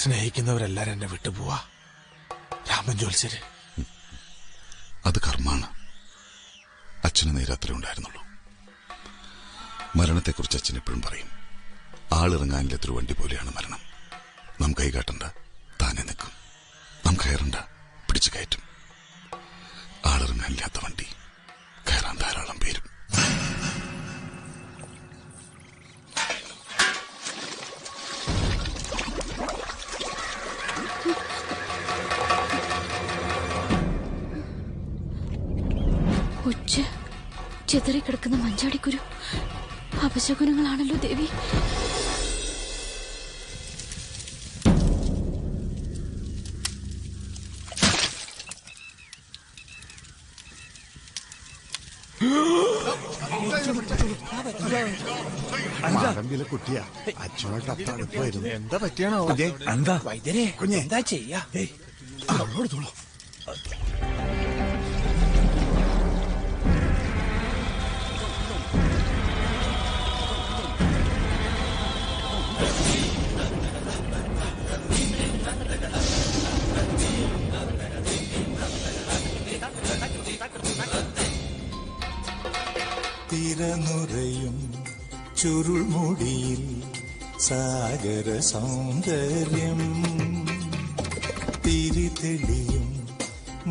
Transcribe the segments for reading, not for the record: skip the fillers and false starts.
സ്നേഹിക്കുന്നവരെല്ലാരും എന്നെ വിട്ടുപോവാ. രാമൻ ജോത്സ്യര്. അത് കർമ്മാണ്. അച്ഛന് നേരത്രേ ഉണ്ടായിരുന്നുള്ളൂ. മരണത്തെക്കുറിച്ച് അച്ഛൻ എപ്പോഴും പറയും, ആളിറങ്ങാനില്ലാത്തൊരു വണ്ടി പോലെയാണ് മരണം. നാം കൈകാട്ടണ്ട, താനെ നിൽക്കും. നാം കയറണ്ട, പിടിച്ചു കയറ്റും. ആളിറങ്ങാനില്ലാത്ത വണ്ടി കയറാൻ ധാരാളം പേരും. ഉച്ച ചെതറിക്കിടക്കുന്ന മഞ്ചാടിക്കുരു അപശകുനങ്ങളാണല്ലോ ദേവി. കുട്ടിയാ അച്ഛനോട്ട് അടുപ്പായിരുന്നു. എന്താ പറ്റിയാണോ? എന്താ വൈദ്യരെ കുഞ്ഞെ എന്താ ചെയ്യാ? തിരനുറയും ചുരുൾമുടിയിൽ സാഗര സൗന്ദര്യം, തിരിതെളിയും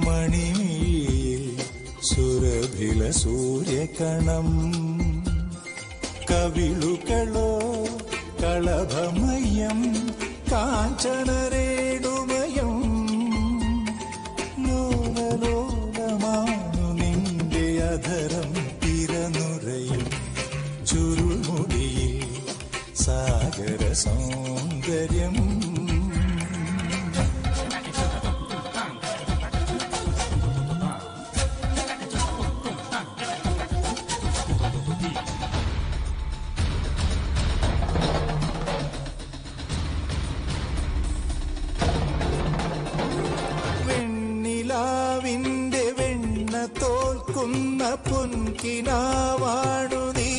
മണിമിഴിയിൽ സുരഭില സൂര്യകണം, കവിളുകളോ കളഭമയം കാഞ്ചനരേണുമയം, ലോലലോലമാണു നിന്റെ അധരം. തിരനുറയും ചുരുൾമുടിയിൽ സാഗര സൗന്ദര്യം, വെണ്ണിലാവിന്റെ വെണ്ണ തോൽക്കുന്ന പൊൻകിനാവാണു നീ,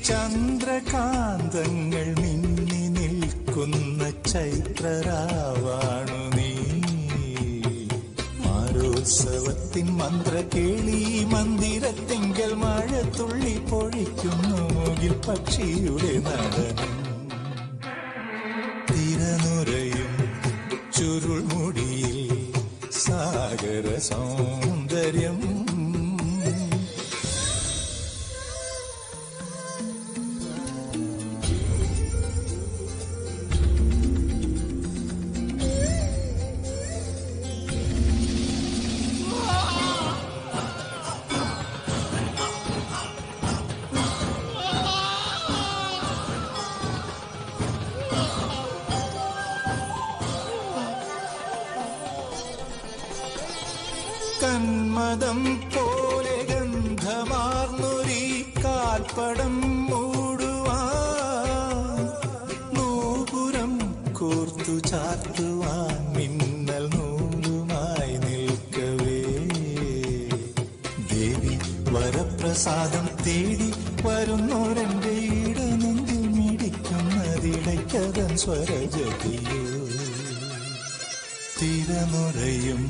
ചന്ദ്രകാന്തങ്ങൾ മിന്നി നിൽക്കുന്ന ചൈത്രരാവാണു നീ, മാരോത്സവത്തിൻ മന്ത്രകേളി മന്ദിരത്തിങ്കൽ മഴത്തുള്ളി പൊഴിക്കുന്നു മുകിൽ പക്ഷിയുടെ നടനം. തിരനുറയും ചുരുൾമുടിയിൽ സാഗര സൗന്ദര്യം, കന്മദം പോലെ ഗന്ധമാർന്നൊരീ കാൽപ്പടം മൂടുവാൻ, നൂപുരം കോർത്തു ചാർത്തുവാൻ മിന്നൽ നൂലുമായി നിൽക്കവേ, ദേവി വരപ്രസാദം തേടി വരുന്നോരെന്റെ ഇടനെഞ്ചിൽ മിടിക്കുന്നതിടയ്ക്കതൻ സ്വരജതിയോ. തിരനുറയും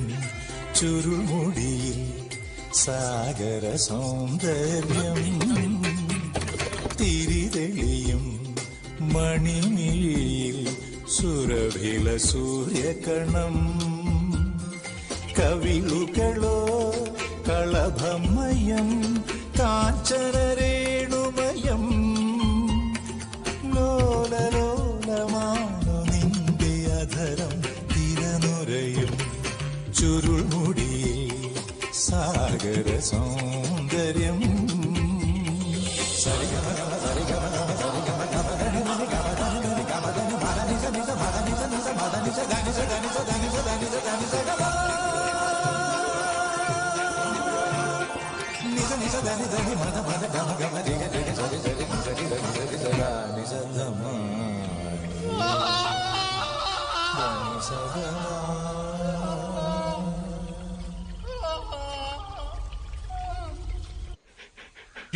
ചുരുൾമുടിയിൽ സാഗര സൗന്ദര്യം, തിരിതെളിയും മണിമിഴിയിൽ സുരഭില സൂര്യകണം, കവിളുകളോ കളഭമയം കാഞ്ചനരേണുമയം, ലോലലോലമാണു നിന്റെ അധരം. തിരനുറയും ചുരുൾമുടിയിൽ സാഗര സൗന്ദര്യം,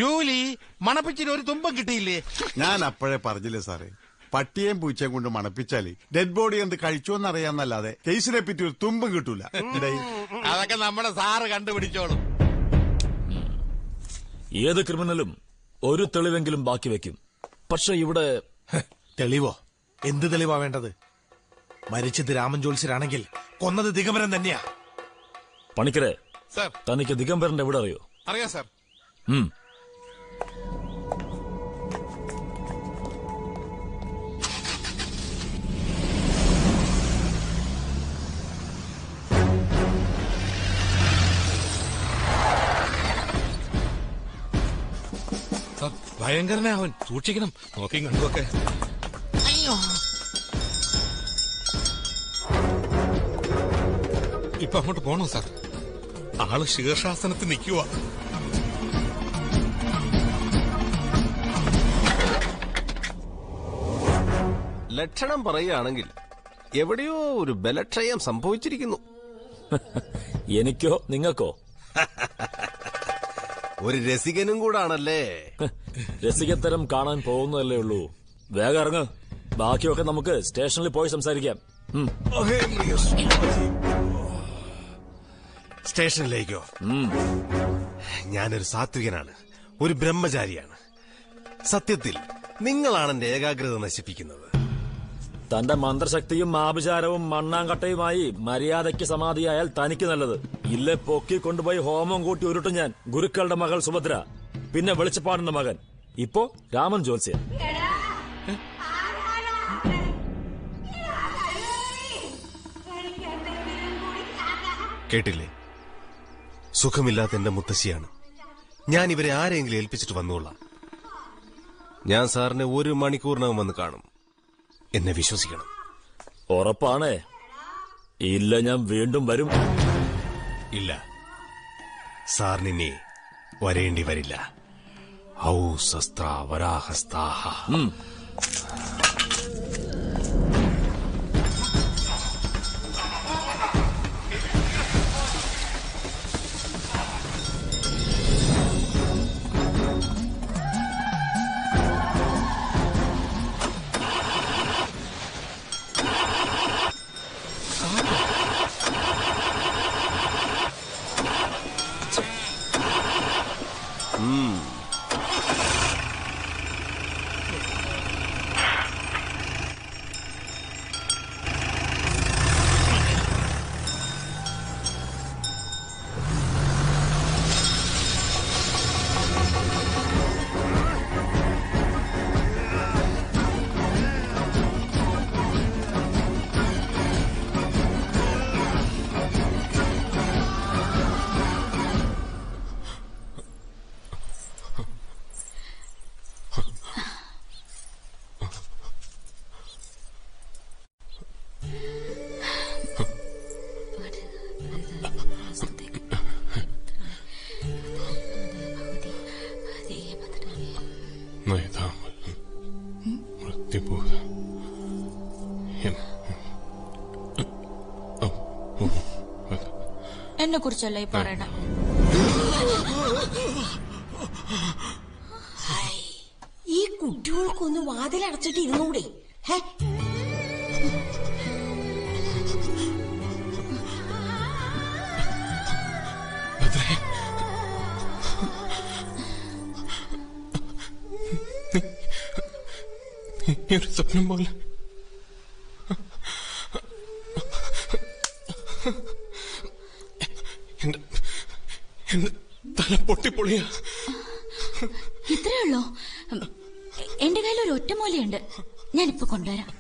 ജോലി മണപ്പിച്ചിന് ഒരു തുമ്പം കിട്ടിയില്ലേ? ഞാൻ അപ്പോഴേ പറഞ്ഞില്ലേ സാറേ, പട്ടിയേം പൂച്ചയും കൊണ്ട് മണപ്പിച്ചാല് ഡെഡ് ബോഡി എന്ത് കഴിച്ചോന്നറിയാന്നല്ലാതെ കേസിനെ പറ്റി ഒരു തുമ്പും കിട്ടൂല. അതൊക്കെ നമ്മുടെ സാറ് കണ്ടുപിടിച്ചോളും. ഏത് ക്രിമിനലും ഒരു തെളിവെങ്കിലും ബാക്കി വെക്കും. പക്ഷെ ഇവിടെ തെളിവോ? എന്ത് തെളിവാ വേണ്ടത്? മരിച്ചത് രാമൻ ജോത്സ്യരാണെങ്കിൽ കൊന്നത് ദിഗംബരൻ തന്നെയാ. പണിക്കരെ, സാർ, തനിക്ക് ദിഗംബരന്റെ എവിടെ അറിയോ? അറിയാം സാർ. ഭയങ്കരനാ അവൻ, സൂക്ഷിക്കണം. നോക്കിയും കണ്ടുമൊക്കെ. ഇപ്പൊ അങ്ങോട്ട് പോണോ സാർ? ആള് ശീർഷാസനത്തിൽ നിൽക്കുക. ലക്ഷണം പറയുകയാണെങ്കിൽ എവിടെയോ ഒരു ബലക്ഷയം സംഭവിച്ചിരിക്കുന്നു. എനിക്കോ നിങ്ങൾക്കോ? ഒരു രസികനും കൂടാണല്ലേ. രസികത്തരം കാണാൻ പോകുന്നതല്ലേ ഉള്ളൂ. വേഗം ഇറങ്ങ്. ബാക്കിയൊക്കെ നമുക്ക് സ്റ്റേഷനിൽ പോയി സംസാരിക്കാം. സ്റ്റേഷനിലേക്കോ? ഞാനൊരു സാത്വികനാണ്, ഒരു ബ്രഹ്മചാരിയാണ്. സത്യത്തിൽ നിങ്ങളാണ് എന്റെ ഏകാഗ്രത നശിപ്പിക്കുന്നത്. തന്റെ മന്ത്രശക്തിയും ആഭിചാരവും മണ്ണാങ്കട്ടയുമായി മര്യാദയ്ക്ക് സമാധിയായാൽ തനിക്ക് നല്ലത്. ഇല്ലേ പൊക്കി കൊണ്ടുപോയി ഹോമം കൂട്ടി ഉരുട്ടും ഞാൻ. ഗുരുക്കളുടെ മകൾ സുഭദ്ര, പിന്നെ വെളിച്ചപ്പാടിന്റെ മകൻ, ഇപ്പോ രാമൻ ജോത്സ്യൻ. കേട്ടില്ലേ? സുഖമില്ലാത്ത എന്റെ മുത്തശ്ശിയാണ്. ഞാൻ ഇവരെ ആരെങ്കിലും ഏൽപ്പിച്ചിട്ട് വന്നോളാം. ഞാൻ സാറിനെ 1 മണിക്കൂറിനകം വന്ന് കാണും. എന്നെ വിശ്വസിക്കണം. ഉറപ്പാണേ? ഇല്ല, ഞാൻ വീണ്ടും വരും. ഇല്ല, സാറിനി വരേണ്ടി വരില്ല. ഔ ശസ്ത്ര വരാഹസ്താഹ. എന്നെ കുറിച്ചല്ല ഈ പറയണ. ഈ കുട്ടികൾക്കൊന്ന് വാതിലടച്ചിട്ട് ഇരുന്നൂടെ? ഒരു സ്വപ്നം പോലെ എന്റെ തല പൊട്ടിപ്പൊളിയ. ഇത്രയുള്ളോ? എന്റെ കയ്യിൽ ഒരു ഒറ്റമൂലയുണ്ട്, ഞാനിപ്പോ കൊണ്ടുവരാം.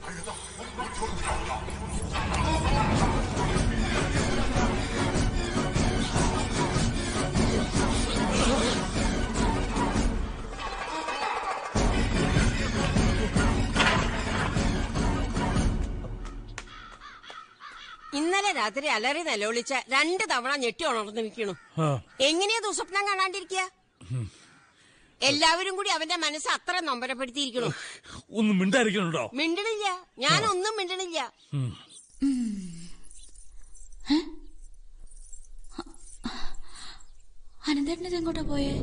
ഇന്നലെ രാത്രി അലറി നിലവിളിച്ച 2 തവണ ഞെട്ടി ഉണർന്നു നിൽക്കണു. എങ്ങനെയാ ദുസ്വപ്നം കാണാണ്ടിരിക്കുക? എല്ലാവരും കൂടി അവന്റെ മനസ്സ് അത്ര നൊമ്പരപ്പെടുത്തിയിരിക്കണു. ഒന്നും മിണ്ടായിരിക്കണുണ്ടോ? മിണ്ടണില്ല, ഞാനൊന്നും മിണ്ടണില്ല. അനന്തേട്ടനത് എങ്ങോട്ടാ പോയേ?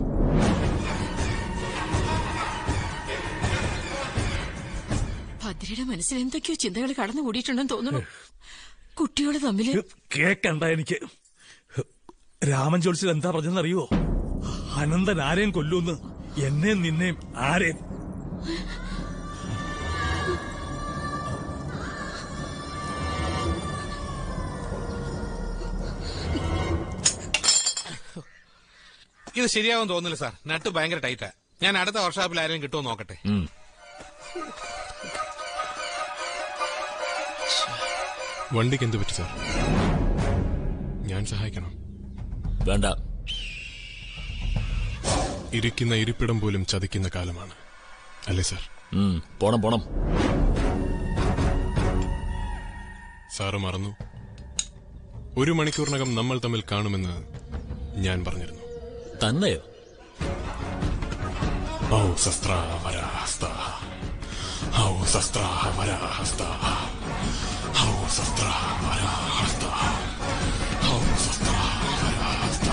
ഭദ്രയുടെ മനസ്സിൽ എന്തൊക്കെയോ ചിന്തകൾ കടന്നു കൂടിയിട്ടുണ്ടെന്ന് തോന്നുന്നു. കുട്ടികൾ തമ്മില് കേക്കണ്ട എനിക്ക്. രാമൻ ജോത്സ്യൻ എന്താ പറഞ്ഞെന്നറിയോ? അനന്തൻ ആരെയും കൊല്ലൂന്ന്, എന്നെയും നിന്നെയും ആരെയും. ഇത് ശരിയാവും തോന്നില്ല സാർ. നട്ട് ഭയങ്കര ടൈറ്റാ. ഞാൻ അടുത്ത വർക്ക്ഷോപ്പിൽ ആരെങ്കിലും കിട്ടുമോ നോക്കട്ടെ. വണ്ടിക്ക് എന്ത് പറ്റി സാർ? ഞാൻ സഹായിക്കണം. വേണ്ട. ഇരിക്കുന്ന ഇരിപ്പിടം പോലും ചതിക്കുന്ന കാലമാണ് അല്ലേ സാർ? പോണം പോണം. സാറ് മറന്നു. 1 മണിക്കൂറിനകം നമ്മൾ തമ്മിൽ കാണുമെന്ന് ഞാൻ പറഞ്ഞിരുന്നു. തന്നെയോ? ഔ ശസ്ത്രാവരാഹസ്ത, ഔ ശസ്ത്രാവരാഹസ്ത, ഔ ശസ്ത്രാവരാഹസ്ത, ഔ ശസ്ത്രാവരാഹസ്ത.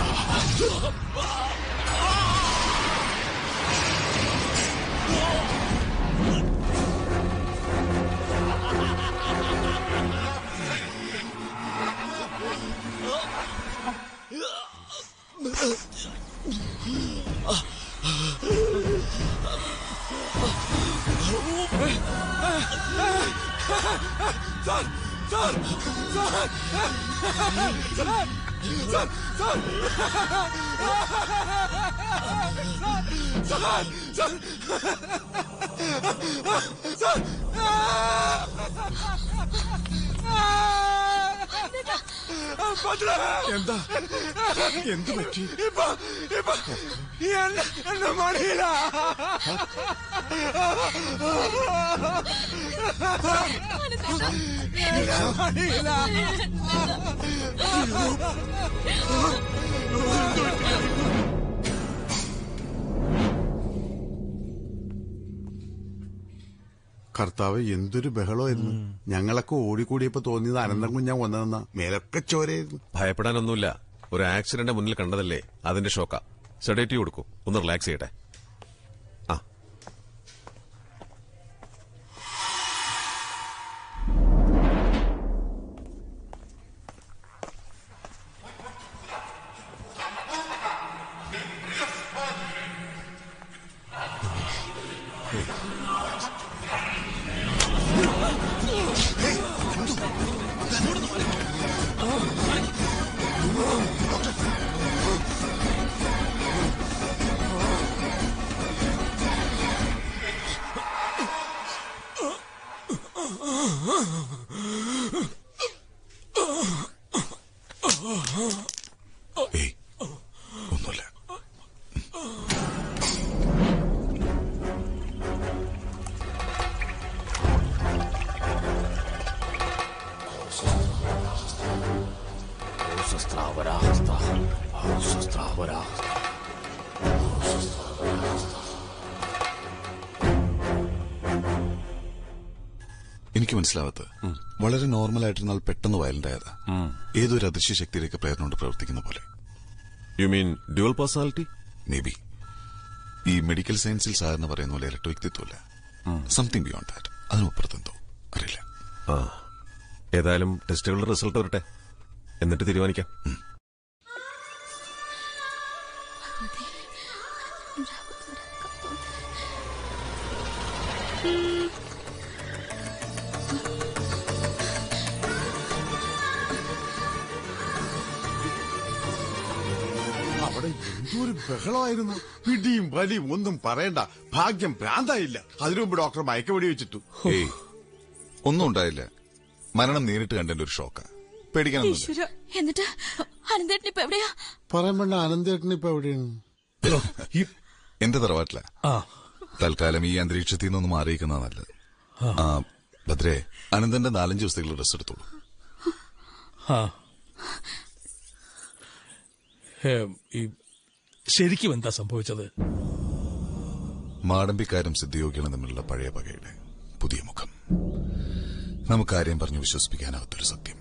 എന്താ? എന്ത് പറ്റി? എന്റെ മടിയില കർത്താവ്, എന്തൊരു ബഹളമായിരുന്നു. ഞങ്ങളൊക്കെ ഓടിക്കൂടിയപ്പോ തോന്നിയത് അനന്തം കുഞ്ഞാൻ വന്നതെന്നാ. മേലൊക്കെ ചോരയായിരുന്നു. ഭയപ്പെടാനൊന്നുമില്ല. ഒരു ആക്സിഡന്റ് മുന്നിൽ കണ്ടതല്ലേ, അതിന്റെ ഷോക്കാ. സെഡേറ്റീവ് കൊടുക്കൂ, ഒന്ന് റിലാക്സ് ചെയ്യട്ടെ. ആ, ഏയ്, ഒന്നുമില്ല. എനിക്ക് മനസ്സിലാവാത്ത വളരെ നോർമൽ ആയിട്ടിരുന്നാൽ പെട്ടെന്ന് വയലന്റ് ആയതാ. ഏതൊരു അദൃശ്യ ശക്തിയിലേക്ക് പ്രേരണ കൊണ്ട് പ്രവർത്തിക്കുന്ന പോലെ. You mean dual personality? Maybe. ഈ മെഡിക്കൽ സയൻസിൽ സാറിന് പറയുന്ന പോലെ ഇരട്ട വ്യക്തിത്വമില്ല. Something beyond that. അതിനപ്പുറത്തെന്തോ അറിയില്ല. ഏതായാലും ടെസ്റ്റുകളുടെ റിസൾട്ട് വരട്ടെ, എന്നിട്ട് തീരുമാനിക്കാം. അവിടെ എന്തൊരു ബഹളമായിരുന്നു. പിടിയും വലിയും ഒന്നും പറയണ്ട. ഭാഗ്യം ഭ്രാന്തായില്ല. അതിനു മുമ്പ് ഡോക്ടർ മയക്കവെടി വെച്ചിട്ടു. ഏയ്, ഒന്നും ഉണ്ടായില്ല. മരണം നേരിട്ട് കണ്ടതിന്റെ ഒരു ഷോക്കാ. പേടിക്കാനൊന്നും. എന്നിട്ട് അനന്തേട്ടൻ ഇപ്പൊ എവിടെയാ? പറയാൻ വേണ്ട, അനന്തേട്ടൻ ഇപ്പൊ എവിടെയാണ്? എന്റെ തറവാട്ടില. തൽക്കാലം ഈ അന്തരീക്ഷത്തിൽ നിന്നൊന്നും മാറിയിരിക്കുന്ന നല്ലത്. ഭദ്രേ, അനന്തന്റെ 4-5 ദിവസത്തേക്കുള്ള റെസ്റ്റ് എടുത്തോളൂ. ശരിക്കും എന്താ സംഭവിച്ചത്? മാടമ്പിക്കാരും സിദ്ധയോഗികളും തമ്മിലുള്ള പഴയ പകയുടെ പുതിയ മുഖം. നമുക്കാരെയും പറഞ്ഞു വിശ്വസിപ്പിക്കാനാവാത്തൊരു സത്യം.